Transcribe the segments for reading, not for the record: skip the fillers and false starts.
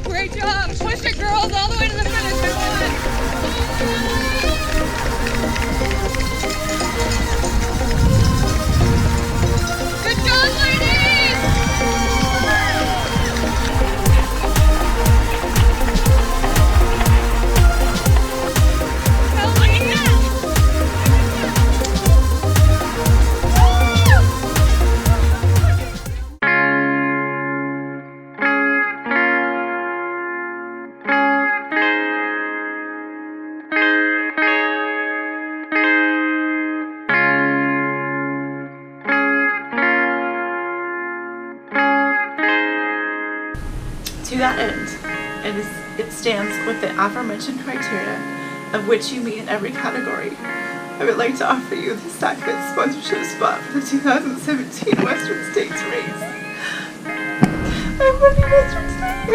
Great job! Push it, girls, all the way to the finish. Good job, ladies! Hell yeah! To that end, it stands with the aforementioned criteria of which you meet in every category. I would like to offer you the second sponsorship spot for the 2017 Western States race. I'm running Western States.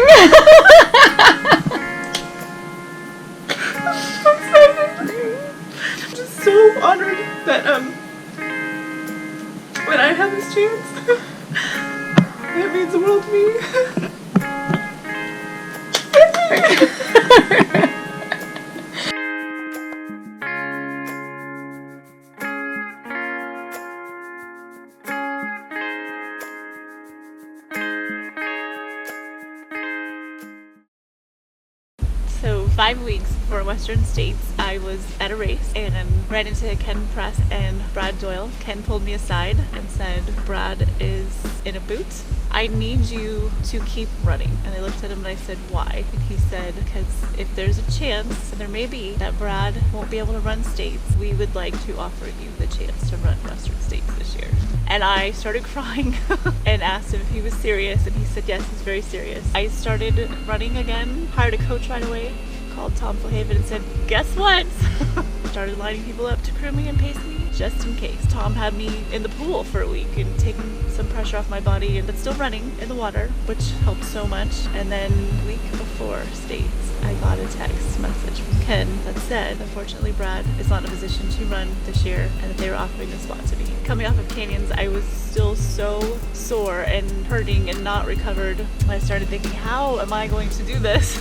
I'm so excited. I'm just so honored that when I have this chance, it means the world to me. So 5 weeks before Western States, I was at a race and I ran into Ken Press and Brad Doyle. Ken pulled me aside and said, "Brad is in a boot. I need you to keep running." And I looked at him and I said, "Why?" And he said, "Because if there's a chance, and there may be, that Brad won't be able to run states, we would like to offer you the chance to run Western States this year." And I started crying and asked him if he was serious, and he said yes, he's very serious. I started running again, hired a coach right away, called Tom Flahaven and said, "Guess what?" Started lining people up to crew me and pace me just in case. Tom had me in the pool for a week and taking some pressure off my body, but still running in the water, which helped so much. And then a week before States, I got a text message from Ken that said, unfortunately, Brad is not in a position to run this year and that they were offering the spot to me. Coming off of canyons, I was still so sore and hurting and not recovered. I started thinking, how am I going to do this?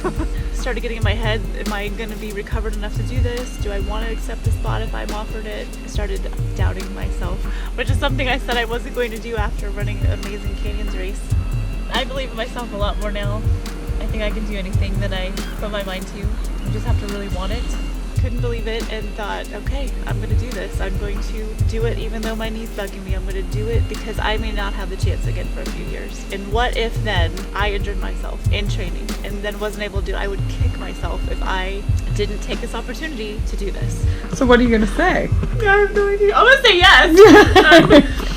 Started getting in my head, am I going to be recovered enough to do this? Do I want to accept the spot if I'm offered it? I started doubting myself, which is something I said I wasn't going to do after running the Amazing Canyons race. I believe in myself a lot more now. I think I can do anything that I put my mind to. I just have to really want it. Couldn't believe it and thought, okay, I'm going to do this. I'm going to do it even though my knee's bugging me. I'm going to do it because I may not have the chance again for a few years. And what if then I injured myself in training and then wasn't able to do it? I would kick myself if I didn't take this opportunity to do this. So what are you going to say? I have no idea. I'm going to say yes.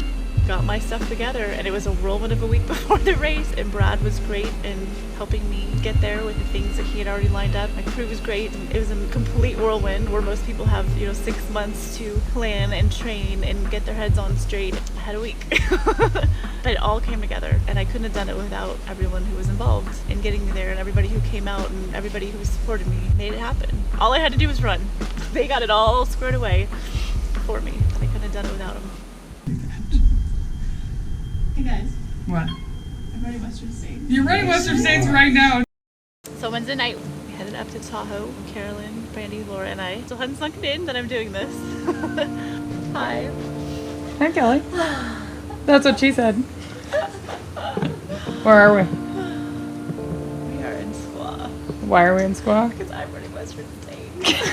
Got my stuff together, and it was a whirlwind of a week before the race, and Brad was great in helping me get there with the things that he had already lined up. My crew was great, and it was a complete whirlwind where most people have 6 months to plan and train and get their heads on straight. I had a week. But it all came together, and I couldn't have done it without everyone who was involved in getting me there, and everybody who came out and everybody who supported me made it happen. All I had to do was run. They got it all squared away for me. I couldn't have done it without them. Hey guys, What? I'm running Western States. You're running Western States right now. So Wednesday night, we headed up to Tahoe. Carolyn, Brandy, Laura, and I still hadn't sunk it in that I'm doing this. Hi. Hi, Kelly. That's what she said. Where are we? We are in Squaw. Why are we in Squaw? Because I'm running Western States.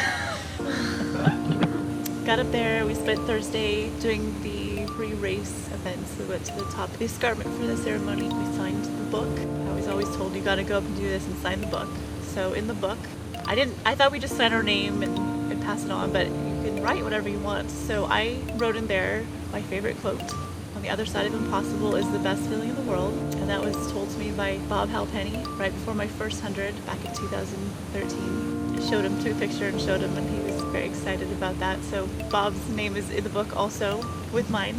Got up there, we spent Thursday doing the pre-race events. We went to the top of the escarpment for the ceremony. We signed the book. I was always told you gotta go up and do this and sign the book. So in the book, I thought we just sign our name and pass it on, but you can write whatever you want. So I wrote in there my favorite quote. On the other side of impossible is the best feeling in the world. And that was told to me by Bob Halpenny right before my first 100 back in 2013. I showed him, took a picture and showed him, and he was very excited about that. So Bob's name is in the book also with mine.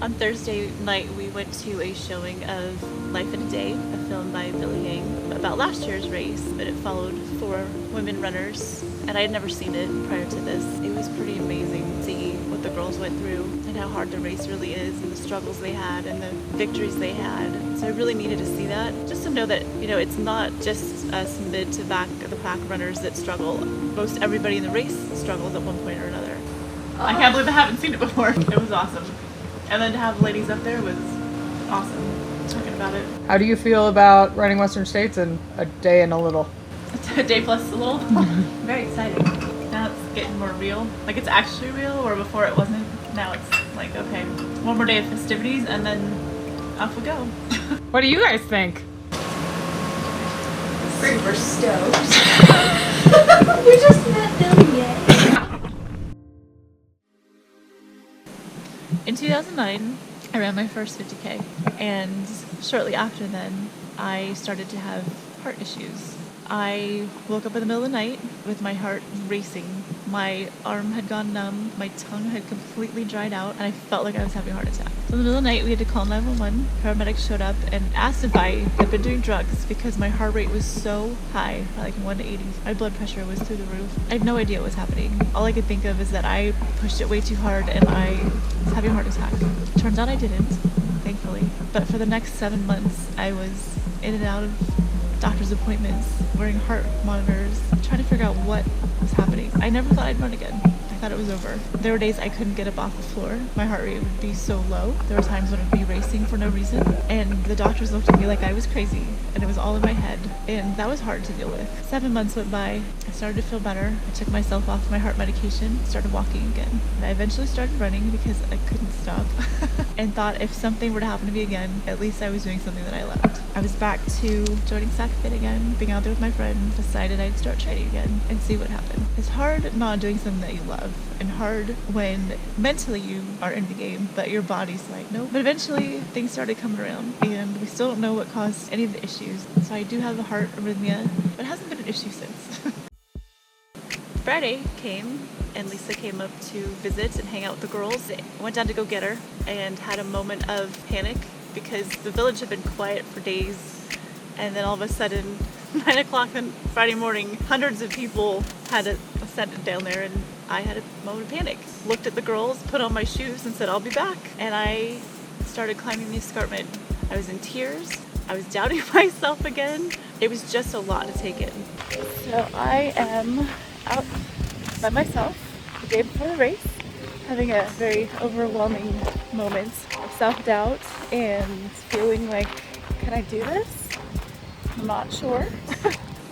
On Thursday night, we went to a showing of Life in a Day, a film by Billy Yang about last year's race, but it followed 4 women runners, and I had never seen it prior to this. It was pretty amazing to see what the girls went through and how hard the race really is and the struggles they had and the victories they had. So I really needed to see that, just to know that, it's not just us mid to back of the pack runners that struggle. Most everybody in the race struggles at one point or another. I can't believe I haven't seen it before. It was awesome. And then to have the ladies up there was awesome, talking about it. How do you feel about running Western States in a day and a little? A day plus a little. Very exciting. Now it's getting more real. Like it's actually real, where before it wasn't. Now it's like, okay, one more day of festivities and then off we go. What do you guys think? Super stoked. We just met Billy Yang. In 2009, I ran my first 50K, and shortly after then, I started to have heart issues. I woke up in the middle of the night with my heart racing. My arm had gone numb, my tongue had completely dried out, and I felt like I was having a heart attack. So in the middle of the night, we had to call 911. Paramedics showed up and asked if I had been doing drugs because my heart rate was so high, like 180. My blood pressure was through the roof. I had no idea what was happening. All I could think of is that I pushed it way too hard and I was having a heart attack. Turns out I didn't, thankfully. But for the next 7 months, I was in and out of doctor's appointments, wearing heart monitors, trying to figure out what was happening. I never thought I'd run again. I thought it was over. There were days I couldn't get up off the floor. My heart rate would be so low. There were times when it would be racing for no reason. And the doctors looked at me like I was crazy. And it was all in my head. And that was hard to deal with. 7 months went by. I started to feel better. I took myself off my heart medication, started walking again. And I eventually started running because I couldn't stop. And thought if something were to happen to me again, at least I was doing something that I loved. I was back to joining Sac Fit again, being out there with my friends, decided I'd start training again and see what happened. It's hard not doing something that you love, and hard when mentally you are in the game, but your body's like, nope. But eventually things started coming around, and we still don't know what caused any of the issues. So I do have a heart arrhythmia, but it hasn't been an issue since. Friday came, and Lisa came up to visit and hang out with the girls. I went down to go get her and had a moment of panic because the village had been quiet for days, and then all of a sudden 9 o'clock on Friday morning, hundreds of people had ascended down there, and I had a moment of panic. Looked at the girls, put on my shoes, and said, I'll be back. And I started climbing the escarpment. I was in tears. I was doubting myself again. It was just a lot to take in. So I am out by myself the day before the race, having a very overwhelming moment of self-doubt and feeling like, can I do this? I'm not sure.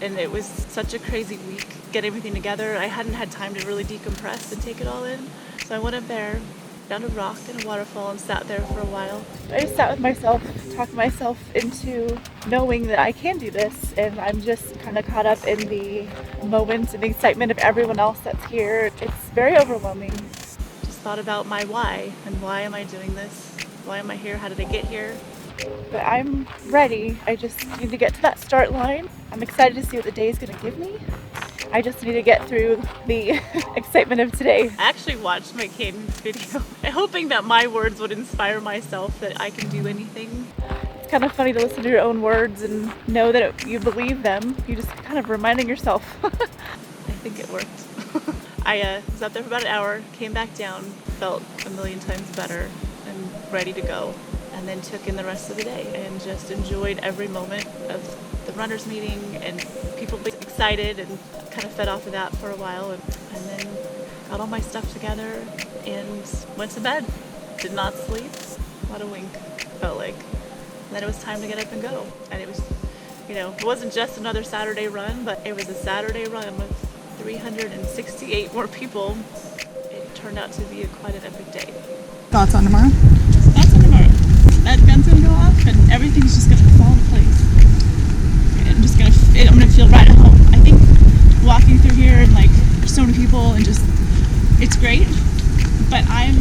And it was such a crazy week, get everything together. I hadn't had time to really decompress and take it all in. So I went up there, found a rock and a waterfall and sat there for a while. I just sat with myself, talked myself into knowing that I can do this, and I'm just kind of caught up in the moment and the excitement of everyone else that's here. It's very overwhelming. Just thought about my why, and why am I doing this? Why am I here? How did I get here? But I'm ready. I just need to get to that start line. I'm excited to see what the day is going to give me. I just need to get through the excitement of today. I actually watched my cadence video, hoping that my words would inspire myself that I can do anything. It's kind of funny to listen to your own words and know that you believe them. You just kind of reminding yourself. I think it worked. I was up there for about an hour, came back down, felt a million times better and ready to go. And then took in the rest of the day and just enjoyed every moment of the runners meeting and people being excited, and kind of fed off of that for a while, and then got all my stuff together and went to bed. Did not sleep. What a wink, felt like. And then it was time to get up and go. And it was, it wasn't just another Saturday run, but it was a Saturday run with 368 more people. It turned out to be quite an epic day. Thoughts on tomorrow? Thoughts on tomorrow? That gun's gonna go off and everything's just gonna fall into place. I'm gonna feel right at home. I think walking through here and there's so many people and just, it's great, but I'm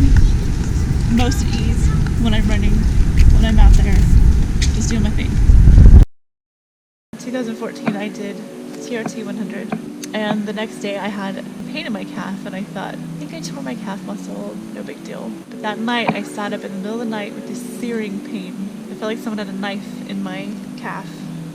most at ease when I'm running, when I'm out there, just doing my thing. In 2014 I did TRT 100, and the next day I had pain in my calf, and I thought, I think I tore my calf muscle, no big deal. But that night, I sat up in the middle of the night with this searing pain. I felt like someone had a knife in my calf,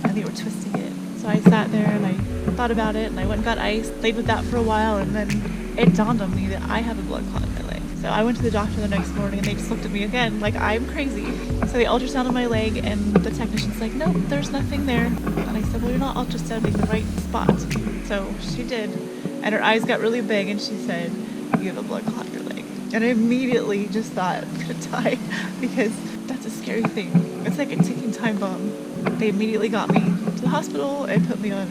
and they were twisting it. So I sat there and I thought about it, and I went and got ice, played with that for a while, and then it dawned on me that I have a blood clot in my leg. So I went to the doctor the next morning, and they just looked at me again like I'm crazy. So they ultrasounded my leg, and the technician's like, no, there's nothing there. And I said, well, you're not ultrasounding the right spot. So she did, and her eyes got really big, and she said, you have a blood clot in your leg. And I immediately just thought I'm gonna die, because that's a scary thing. It's like a ticking time bomb. They immediately got me to the hospital and put me on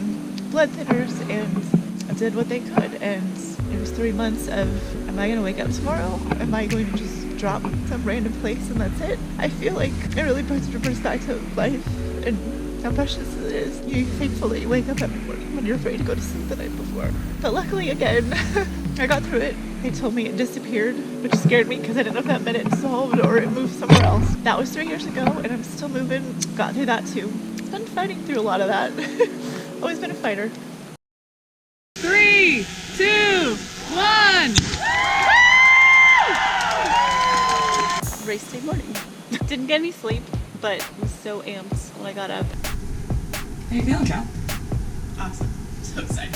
blood thinners and did what they could. And it was 3 months of, am I going to wake up tomorrow? Am I going to just drop some random place and that's it? I feel like it really puts your perspective of life and how precious it is. You thankfully wake up every morning when you're afraid to go to sleep the night before. But luckily, again, I got through it. They told me it disappeared, which scared me because I didn't know if that meant it dissolved or it moved somewhere else. That was 3 years ago, and I'm still moving. Got through that too. Been fighting through a lot of that. Always been a fighter. 3, 2, 1. Race day morning. Didn't get any sleep, but was so amped when I got up. How you feeling, Cal? Awesome. So excited.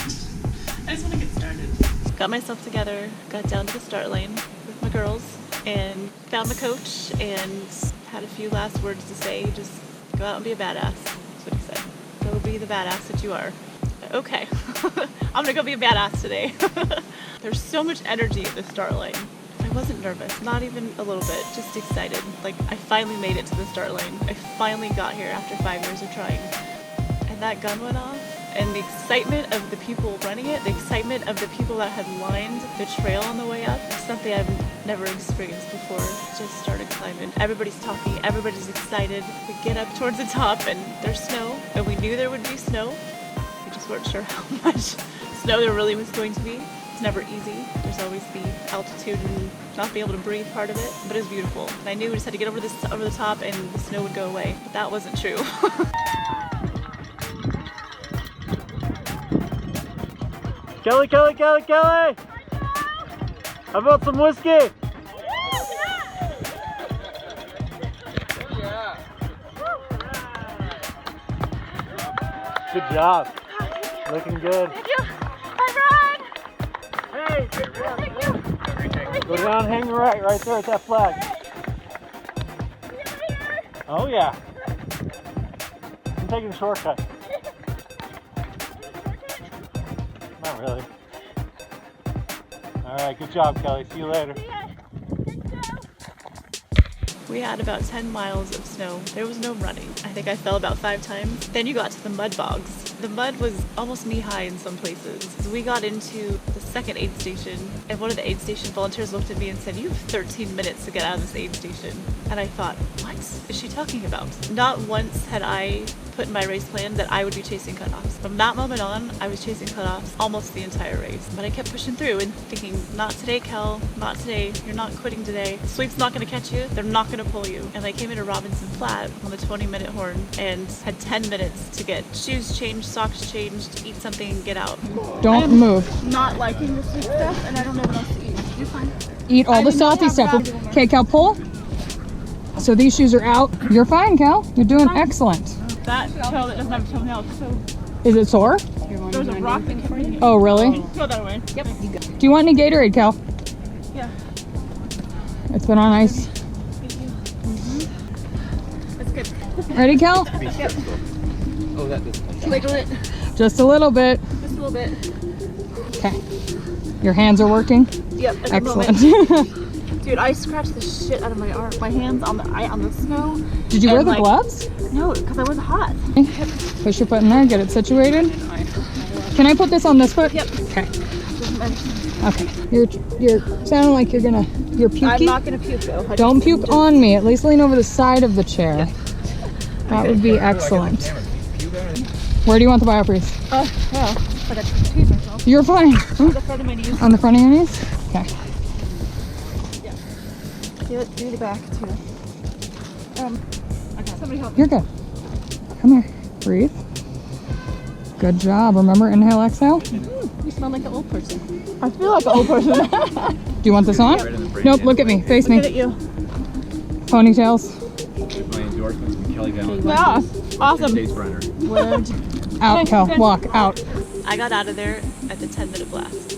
I just want to get started. Got myself together, got down to the start lane with my girls, and found my coach and had a few last words to say. Just go out and be a badass. That's what he said. Go be the badass that you are. Okay. I'm gonna go be a badass today. There's so much energy at the start line. I wasn't nervous, not even a little bit, just excited. Like, I finally made it to the start line. I finally got here after 5 years of trying. And that gun went off. And the excitement of the people running it, the excitement of the people that had lined the trail on the way up, is something I've never experienced before. Just started climbing. Everybody's talking, everybody's excited. We get up towards the top and there's snow, and we knew there would be snow. We just weren't sure how much snow there really was going to be. It's never easy. There's always the altitude and not being able to breathe part of it, but it was beautiful. And I knew we just had to get over the top and the snow would go away, but that wasn't true. Kelly! How about some whiskey? Good job. Looking good. Thank you. I run. Hey! Thank you. Go down, hang right there at that flag. Oh yeah. I'm taking a shortcut. Not really. Alright, good job, Kelly. See you later. We had about 10 miles of snow. There was no running. I think I fell about 5 times. Then you got to the mud bogs. The mud was almost knee-high in some places. So we got into the second aid station, and one of the aid station volunteers looked at me and said, you have 13 minutes to get out of this aid station. And I thought, what is she talking about? Not once had I put in my race plan that I would be chasing cutoffs. From that moment on, I was chasing cutoffs almost the entire race. But I kept pushing through and thinking, not today, Kel, not today. You're not quitting today. Sweep's not gonna catch you. They're not gonna pull you. And I came into Robinson Flat on the 20-minute horn and had 10 minutes to get shoes changed, socks changed, eat something, and get out. Don't move. Not liking the sweet stuff, and I don't know what else to eat. You're fine. Eat all the salty stuff. Okay, Cal, pull. So these shoes are out. You're fine, Cal. You're doing excellent. That toe that doesn't have a toenail, so Is it sore? there's a rock that kept me. Oh, really? Throw that away. Yep. Do you want any Gatorade, Cal? Yeah. It's been on ice. Thank you. That's good. Ready, Cal? Wiggle it Just a little bit. just a little bit. Okay. Your hands are working? Yep. At the Excellent. moment. Dude, I scratched the shit out of my arm, my hands on the snow. Did you wear And, the like, gloves? No, because I wasn't hot. Push your foot in there, get it situated. Can I put this on this foot? Yep. Okay. Okay. You're sounding like you're pukey. I'm not gonna puke though. Don't puke on me. At least lean over the side of the chair. That would be excellent. Where do you want the biofreeze? Well, I got to tease myself. You're fine. On the front of my knees. On the front of your knees? Okay. Do the back too. Okay. Somebody help me. You're good. Come here. Breathe. Good job. Remember, inhale, exhale. smell like an old person. I feel like an old person. Do you want this on? Nope, look at me. Face me. Look at you. Ponytails. My endorsements from Kelly Valentine. Yeah, awesome. Stace Brenner. Out, Kel. Walk out. I got out of there at the 10-minute blast.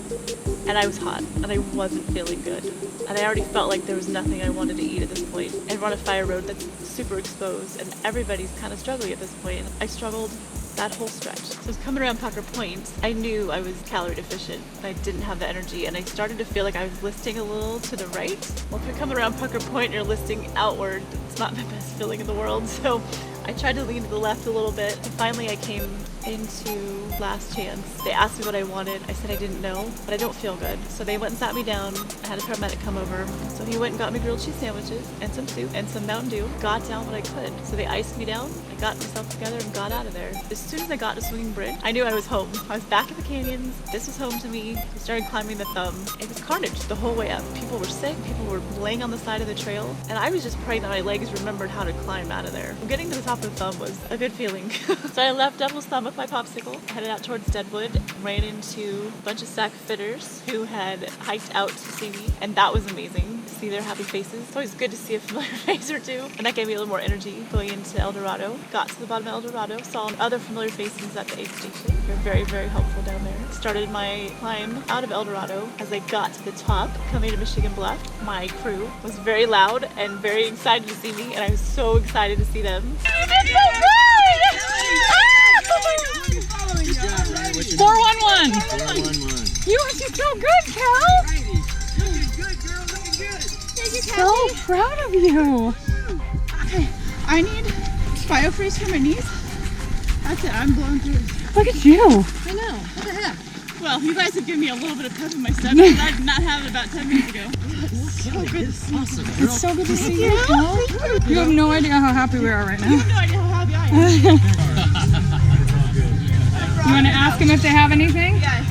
And I was hot, and I wasn't feeling good. And I already felt like there was nothing I wanted to eat at this point. And we're on a fire road that's super exposed, and everybody's kind of struggling at this point. I struggled that whole stretch. So I was coming around Pucker Point. I knew I was calorie deficient. I didn't have the energy, and I started to feel like I was listing a little to the right. Well, if you're coming around Pucker Point and you're listing outward, it's not the best feeling in the world. So I tried to lean to the left a little bit, and finally I came into Last Chance. They asked me what I wanted. I said I didn't know, but I don't feel good. So they went and sat me down. I had a paramedic come over. So he went and got me grilled cheese sandwiches and some soup and some Mountain Dew. Got down what I could. So they iced me down. I got myself together and got out of there. As soon as I got to Swinging Bridge, I knew I was home. I was back at the canyons. This was home to me. I started climbing the thumb. It was carnage the whole way up. People were sick. People were laying on the side of the trail. And I was just praying that my legs remembered how to climb out of there. Getting to the top of the thumb was a good feeling. So I left Devil's Thumb with my popsicle, headed out towards Deadwood, ran into a bunch of sack fitters who had hiked out to see me, and that was amazing to see their happy faces. It's always good to see a familiar face or two, and that gave me a little more energy going into El Dorado. Got to the bottom of El Dorado, saw other familiar faces at the aid station. They're very, very helpful down there. Started my climb out of El Dorado. As I got to the top, coming to Michigan Bluff, my crew was very loud and very excited to see me, and I was so excited to see them. You did so good! 411. 411. You are so good, Kel. So proud of you. Okay, I need biofreeze for my knees. That's it, I'm blowing through. Look at you. I know, what the heck? Well, you guys have given me a little bit of pep in my step because I did not have it about 10 minutes ago. So good to see you. It's so good to see you, Kel. You have no idea how happy we are right now. You have no idea how happy I am. You want to ask them if they have anything? Yes.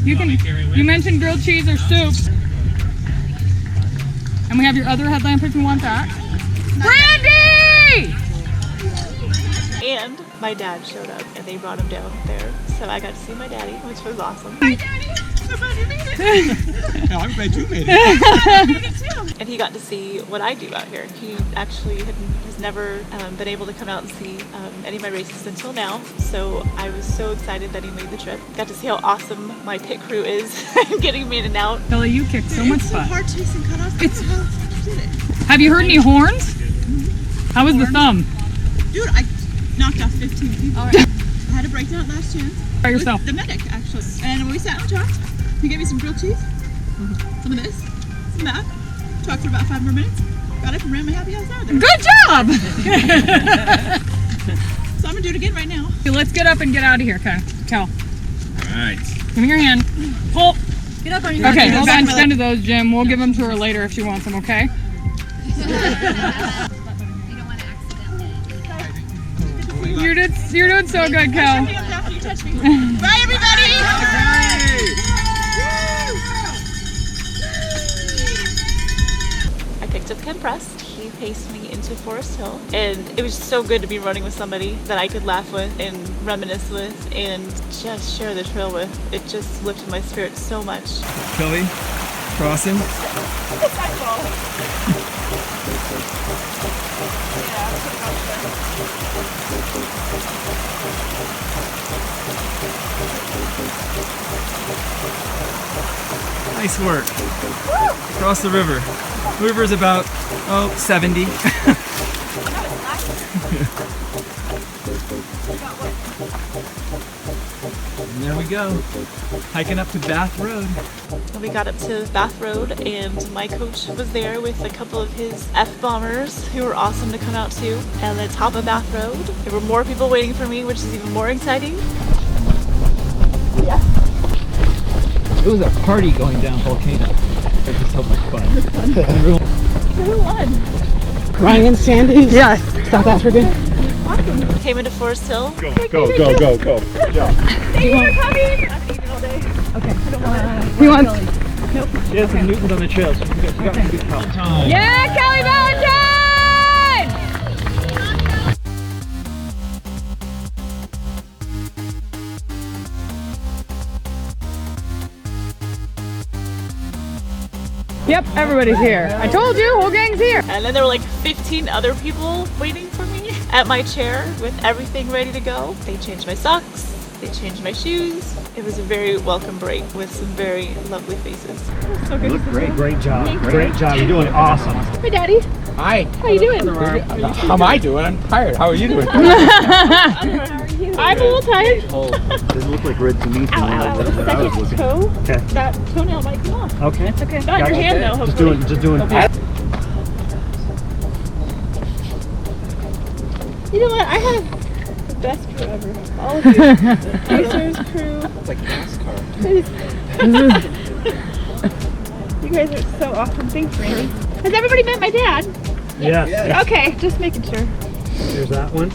You mentioned grilled cheese or soup. And we have your other headlamp if you want that. Brandy! And my dad showed up, and they brought him down there. So I got to see my daddy, which was awesome. Hi, Daddy. Somebody made it. No, I'm glad you made it. And he got to see what I do out here. He actually has never been able to come out and see any of my races until now. So I was so excited that he made the trip. Got to see how awesome my pit crew is getting me in and out. Kelly, you kicked so much It's so butt. hard chasing cutoff. It's- How did it? Have you heard any horns? How was the thumb? Dude, I knocked off 15 people. All right. I had a breakdown at Last Chance. By yourself? With the medic, actually. And when we sat and talked, he gave me some grilled cheese, some of this, some of that. Talked for about 5 more minutes. Got up and ran my happy ass out of there. Good job! So I'm gonna do it again right now. Okay, let's get up and get out of here, Kel. All right. Give me your hand. Pull. Get up on your Okay, hold on to of those, Jim. We'll give them to her later if she wants them, okay? You don't want to accidentally. You're doing so good, Kel. After you touch me. Bye, everybody! I picked up Ken Press. He paced me into Forest Hill, and it was so good to be running with somebody that I could laugh with and reminisce with and just share the trail with. It just lifted my spirits so much. Kelly, crossing. Nice work. Across the river. The river's about, 70. And there we go. Hiking up to Bath Road. And we got up to Bath Road, and my coach was there with a couple of his F-bombers who were awesome to come out to. And at the top of Bath Road, there were more people waiting for me, which is even more exciting. It was a party going down Volcano. It was so much fun. Who won? Ryan Sandy? Yeah, South African. Came into Forest Hill. Go. Good job. Thank you for coming! I'm eating all day. He wants. She has some Newtons on the trail, so she got some good time. Yeah, Kelly Valentine! Yep, everybody's here. I told you, whole gang's here. And then there were like 15 other people waiting for me at my chair with everything ready to go. They changed my socks, they changed my shoes. It was a very welcome break with some very lovely faces. So good. You look great. Great job. Great job. You're doing awesome. Hi, Daddy. Hi. How you doing? How am I doing? I'm tired. How are you doing? I'm a little tired. Doesn't look like red to me. Ow, ow. Second toe. Okay. That toenail might come off. Okay. Okay. Not your hand though, hopefully. Just doing. You know what? I have the best crew ever. All of you. Racers, crew. It's like NASCAR. You guys are so awesome. Thanks, Randy. Has everybody met my dad? Yeah. Okay, just making sure. There's that one.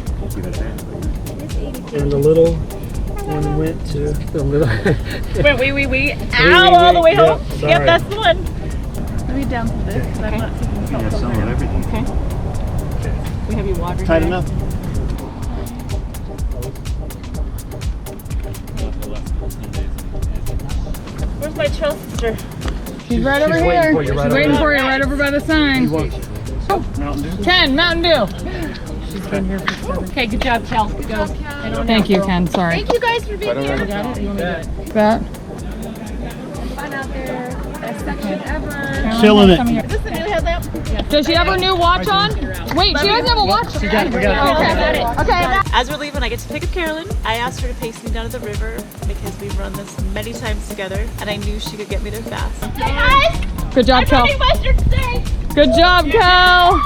And the little one went to the little. Wait. Ow, all the way home? Yep, Yep, that's the one. Let me down for this, because I'm not taking salt. Yeah, some of everything. Okay. We have you water Tight here. enough. Where's my trail sister? She's right over waiting here. for you, She's right waiting over for you right over by the sign. Mountain Dew. Ken, Mountain Dew. Okay, good job, Kel. Go. Thank you, Ken. Sorry. Thank you guys for being here. That. Fun out there. Best section ever. Killing it. Is this the new headlamp? Does she have her new watch on? Wait, she doesn't have a watch. We got it. Okay. As we're leaving, I get to pick up Carolyn. I asked her to pace me down to the river because we've run this many times together, and I knew she could get me there fast. Hey guys! Good job, Kel. Western today! Good job, Kel.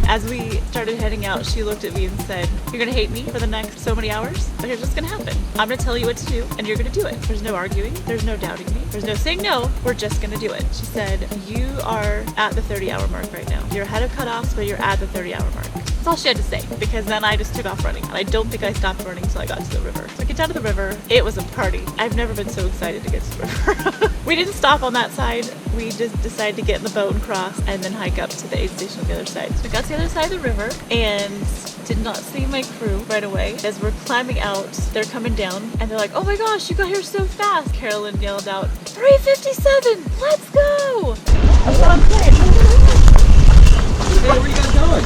As we started heading out, she looked at me and said, "You're gonna hate me for the next so many hours, but here's what's gonna happen. I'm gonna tell you what to do, and you're gonna do it. There's no arguing, there's no doubting me, there's no saying no, we're just gonna do it." She said, "You are at the 30-hour mark right now. You're ahead of cutoffs, but you're at the 30-hour mark." That's all she had to say, because then I just took off running, and I don't think I stopped running until I got to the river. So I get down to the river, it was a party. I've never been so excited to get to the river. We didn't stop on that side, we just decided to get in the boat and cross, and then hike up to the aid station on the other side. So we got to the other side of the river, and did not see my crew right away. As we're climbing out, they're coming down, and they're like, "Oh my gosh, you got here so fast." Carolyn yelled out, 3:57, let's go! Where are you guys going?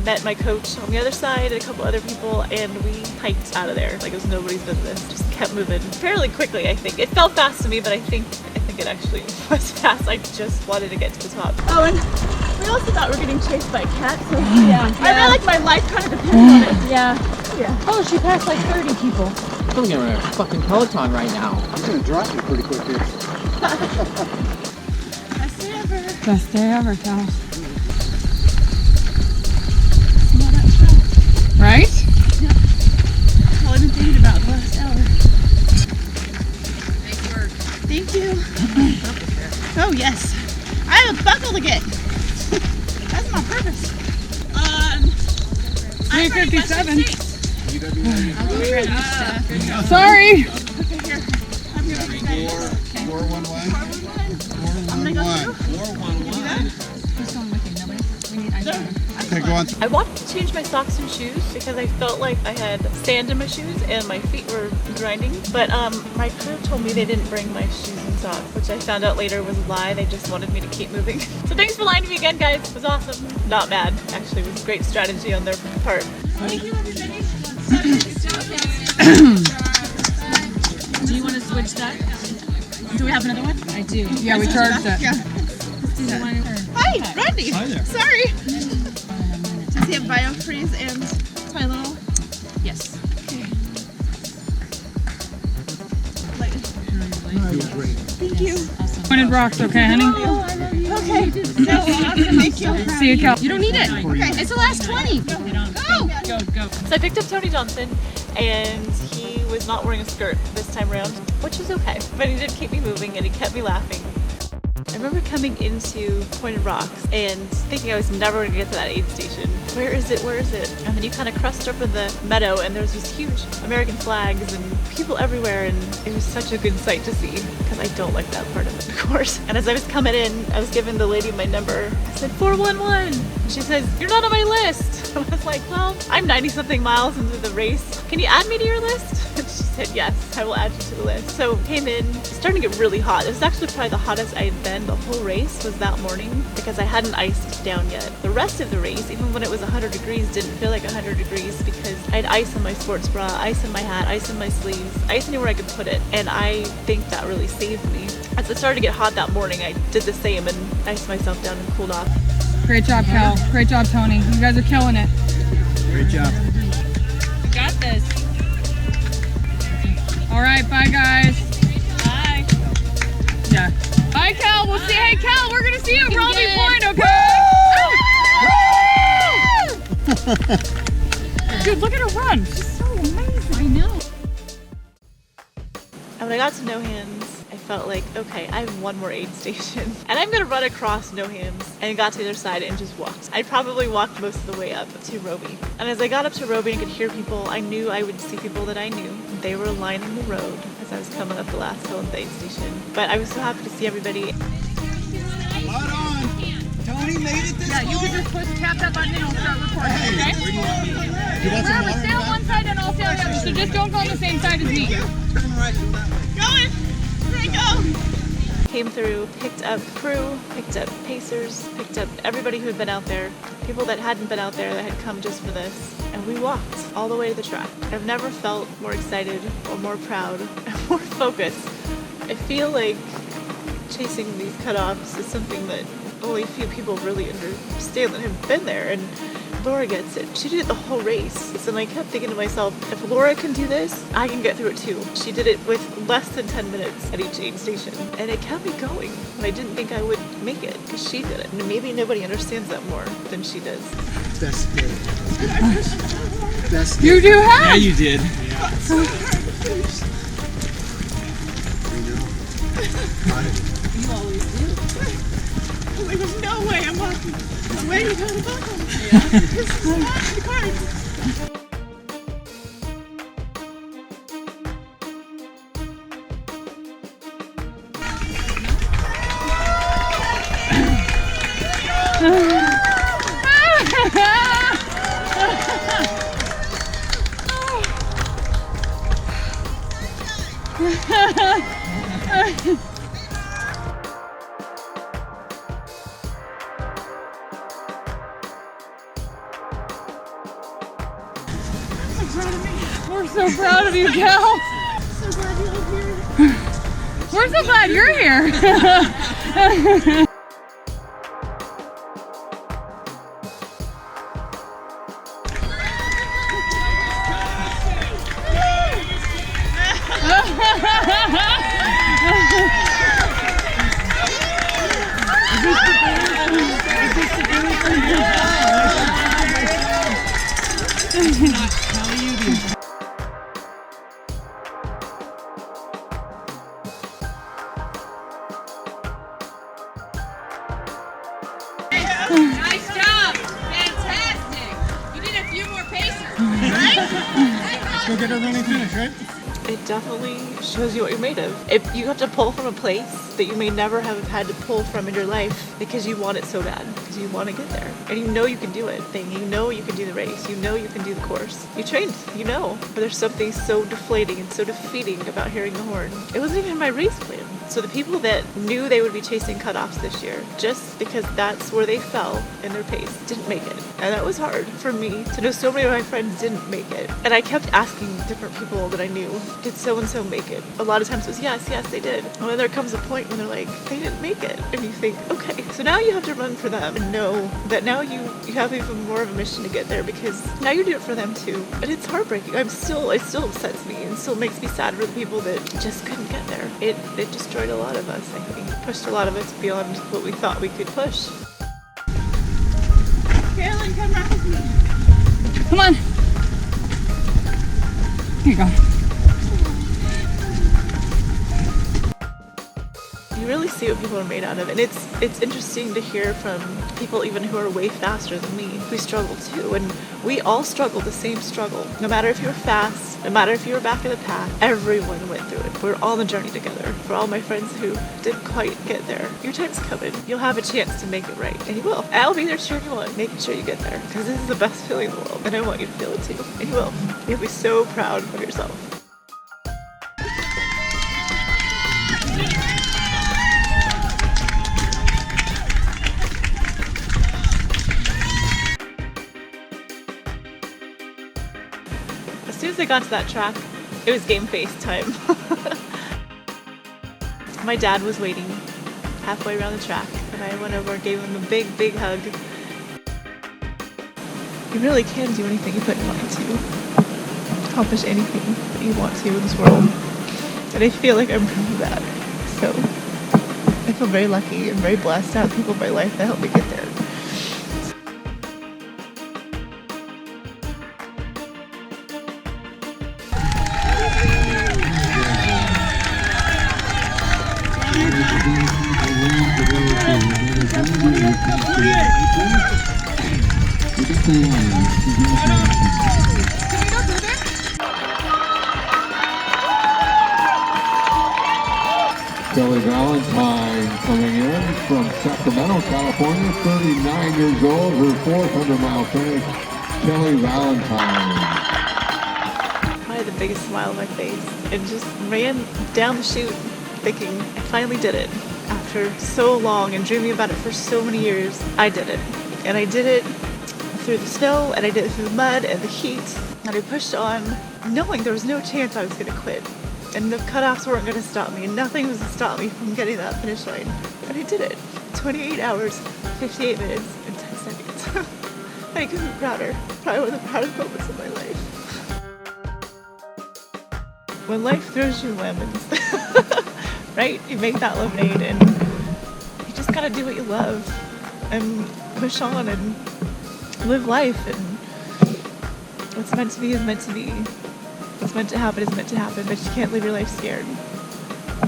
Met my coach on the other side and a couple other people, and we hiked out of there like it was nobody's business. Just kept moving fairly quickly, I think. It felt fast to me, but I think it actually was fast. I just wanted to get to the top. Oh, and we also thought we were getting chased by a cat, so yeah. I feel like my life kind of depends on it. Yeah. Oh, she passed like 30 people. I'm going to a fucking Peloton right now. He's gonna drop you pretty quick here. Best day ever. Best day ever, Kel. Right? That's all I've been thinking about the last hour. Thank you. Oh, yes. I have a buckle to get. That's my purpose. 3:57. Sorry. Okay, go on. I wanted to change my socks and shoes because I felt like I had sand in my shoes and my feet were grinding. But my crew told me they didn't bring my shoes and socks, which I found out later was a lie. They just wanted me to keep moving. So thanks for lying to me again, guys. It was awesome. Not mad. Actually, it was great strategy on their part. Thank you, everybody. Do you want to switch that? Do we have another one? I do. Yeah, we charged it. Yeah. Hi, Randy. Hi there. Sorry. Does he have biofreeze and Tylenol? Yes. Thank you. Awesome. Pointed rocks, okay, honey? Okay. So awesome. Thank you. See you, Kel. You don't need it. Okay. It's the last 20. Go. Go. So I picked up Tony Johnson, and he was not wearing a skirt this time around, which was okay. But he did keep me moving, and he kept me laughing. I remember coming into Pointed Rocks and thinking I was never going to get to that aid station. Where is it? Where is it? And then you kind of crossed over the meadow, and there's these huge American flags and people everywhere, and it was such a good sight to see because I don't like that part of it, of course. And as I was coming in, I was giving the lady my number. I said 411. She says, "You're not on my list." I was like, "Well, I'm 90-something miles into the race. Can you add me to your list?" She said, yes, I will add you to the list. So came in, starting to get really hot. It was actually probably the hottest I had been the whole race was that morning because I hadn't iced down yet. The rest of the race, even when it was 100 degrees, didn't feel like 100 degrees because I had ice in my sports bra, ice in my hat, ice in my sleeves, ice anywhere I could put it. And I think that really saved me. As it started to get hot that morning, I did the same and iced myself down and cooled off. Great job, Cal. Great job, Tony. You guys are killing it. Great job. You got this. All right, bye, guys. Bye. Yeah. Bye, Cal. We'll see. Hey, Cal, we're gonna see you at Roby Point, okay? Dude, look at her run. She's so amazing. I know. And when I got to No Hands, I felt like, okay, I have one more aid station. And I'm gonna run across No Hands and got to the other side and just walked. I probably walked most of the way up to Roby. And as I got up to Roby and could hear people, I knew I would see people that I knew. They were lining the road as I was coming up the last hill of the aid station. But I was so happy to see everybody. Hold on. Tony made it this Yeah, you can just tap that button and I'll start recording, okay? You want We're some gonna water? stay on one side and I'll stay on the other, so just don't go on the same side as me. Turn right, go that way. Came through, picked up crew, picked up pacers, picked up everybody who had been out there, people that hadn't been out there that had come just for this. And we walked all the way to the track. I've never felt more excited or more proud and more focused. I feel like chasing these cutoffs is something that only a few people really understand that have been there, and Laura gets it. She did it the whole race. And I kept thinking to myself, if Laura can do this, I can get through it too. She did it with less than 10 minutes at each aid station. And it kept me going. And I didn't think I would make it because she did it. And maybe nobody understands that more than she does. Best day. Best day. You do have? Yeah, you did. There was no way I'm walking. I'm waiting on the bottom. The cards. We're so proud of you, Cal. We're so glad you're here. Nice job! Fantastic! You did a few more pacers, right? Let's go get our running finish, right? It definitely shows you what you're made of. If you have to pull from a place that you may never have had to pull from in your life because you want it so bad, because you want to get there, and you know you can do it, then you know you can do the race, you know you can do the course. You trained, you know. But there's something so deflating and so defeating about hearing the horn. It wasn't even my race plan. So the people that knew they would be chasing cutoffs this year, just because that's where they fell in their pace, didn't make it. And that was hard for me to know so many of my friends didn't make it. And I kept asking different people that I knew, did so-and-so make it? A lot of times it was, yes, they did. And then there comes a point when they're like, they didn't make it. And you think, okay, so now you have to run for them and know that now you have even more of a mission to get there because now you're doing it for them too. And it's heartbreaking. It still upsets me and still makes me sad for the people that just couldn't get there. It destroyed a lot of us, I think. It pushed a lot of us beyond what we thought we could push. Carolyn, come rock with me. Come on. Here you go. You really see what people are made out of, and it's interesting to hear from people even who are way faster than me who struggle too. And we all struggle the same struggle. No matter if you were fast, no matter if you were back of the pack, everyone went through it. We're all on the journey together. For all my friends who didn't quite get there, your time's coming. You'll have a chance to make it right, and you will. I'll be there cheering you on, making sure you get there, because this is the best feeling in the world, and I want you to feel it too, and you will. You'll be so proud of yourself. soon as I got to that track, it was game face time. My dad was waiting halfway around the track, and I went over and gave him a big, big hug. You really can do anything you put your mind to. Accomplish anything that you want to in this world. And I feel like I'm proof of that. So I feel very lucky and very blessed to have people in my life that helped me get there. Kelly Valentine coming in from Sacramento, California, 39 years old, her 400-mile finish. Kelly Valentine. Probably the biggest smile on my face, and just ran down the chute thinking, I finally did it. After so long and dreaming about it for so many years, I did it. And I did it through the snow, and I did it through the mud and the heat, and I pushed on knowing there was no chance I was going to quit. And the cutoffs weren't going to stop me, and nothing was going to stop me from getting that finish line. And I did it. 28 hours, 58 minutes, and 10 seconds. I couldn't be prouder. Probably one of the proudest moments of my life. When life throws you lemons, right? You make that lemonade, and you just gotta do what you love, and push on, and live life, and what's meant to be is meant to be. What's meant to happen is meant to happen, but you can't live your life scared.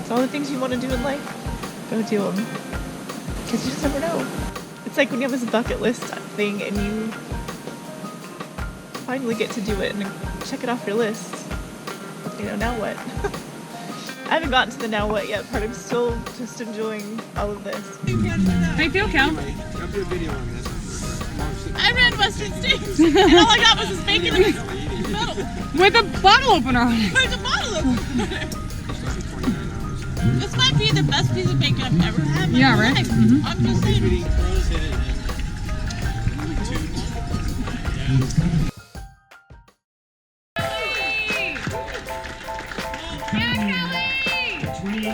So all the things you want to do in life, go do them. Because you just never know. It's like when you have this bucket list thing and you finally get to do it and check it off your list. You know, now what? I haven't gotten to the now what yet part. I'm still just enjoying all of this. How you feel, Cal? I ran Western States, and all I got was this bacon and this metal. With a bottle opener on it. Where's the bottle opener? This might be the best piece of bacon I've ever had in my Yeah, right? life. Mm-hmm. I'm just saying. Yeah, Kelly!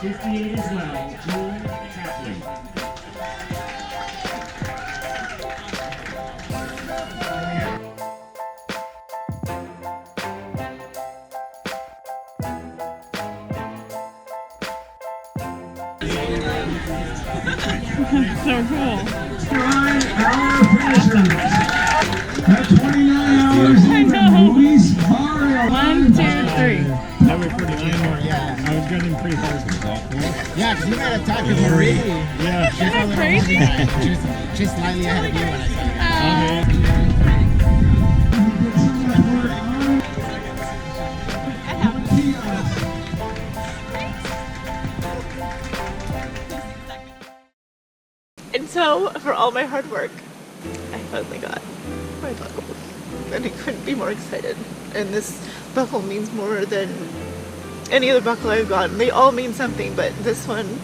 58 as well, Jewel Tapley. So cool. Our finisher at 29 hours, Luis Mario. 1, 2, 3. That was pretty good. Yeah, I was getting pretty close to that. Yeah, because you might have talked to Marie. Yeah. She's that crazy? She's slightly ahead of you when I said And so, for all my hard work, I finally got my buckle. And I couldn't be more excited. And this buckle means more than any other buckle I've gotten. They all mean something, but this one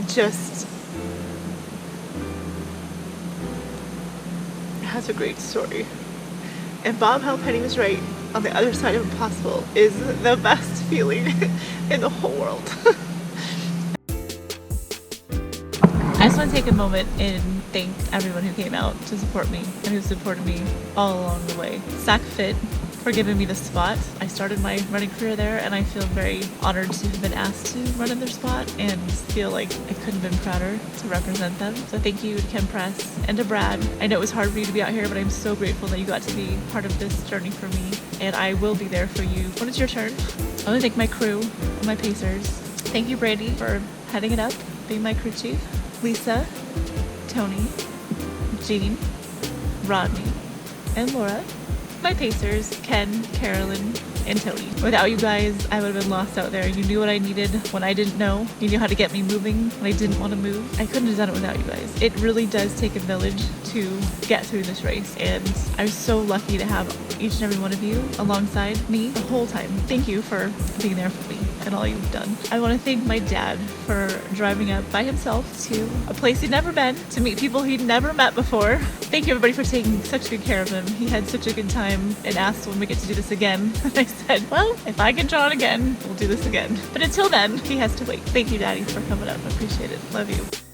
just has a great story. And Bob Halpenny was right. On the other side of impossible is the best feeling in the whole world. I just want to take a moment and thank everyone who came out to support me and who supported me all along the way. Sac Fit for giving me the spot. I started my running career there, and I feel very honored to have been asked to run in their spot and feel like I couldn't have been prouder to represent them. So thank you to Ken Press and to Brad. I know it was hard for you to be out here, but I'm so grateful that you got to be part of this journey for me, and I will be there for you when it's your turn. I want to thank my crew and my pacers. Thank you, Brandy, for heading it up, being my crew chief. Lisa, Tony, Jean, Rodney, and Laura. My pacers, Ken, Carolyn, and Tony. Without you guys, I would have been lost out there. You knew what I needed when I didn't know. You knew how to get me moving when I didn't want to move. I couldn't have done it without you guys. It really does take a village to get through this race, and I'm so lucky to have each and every one of you alongside me the whole time. Thank you for being there for me. and all you've done. I want to thank my dad for driving up by himself to a place he'd never been, to meet people he'd never met before. Thank you everybody for taking such good care of him. He had such a good time and asked when we get to do this again. And I said, well, if I can draw it again, we'll do this again. But until then, he has to wait. Thank you, Daddy, for coming up. I appreciate it. Love you.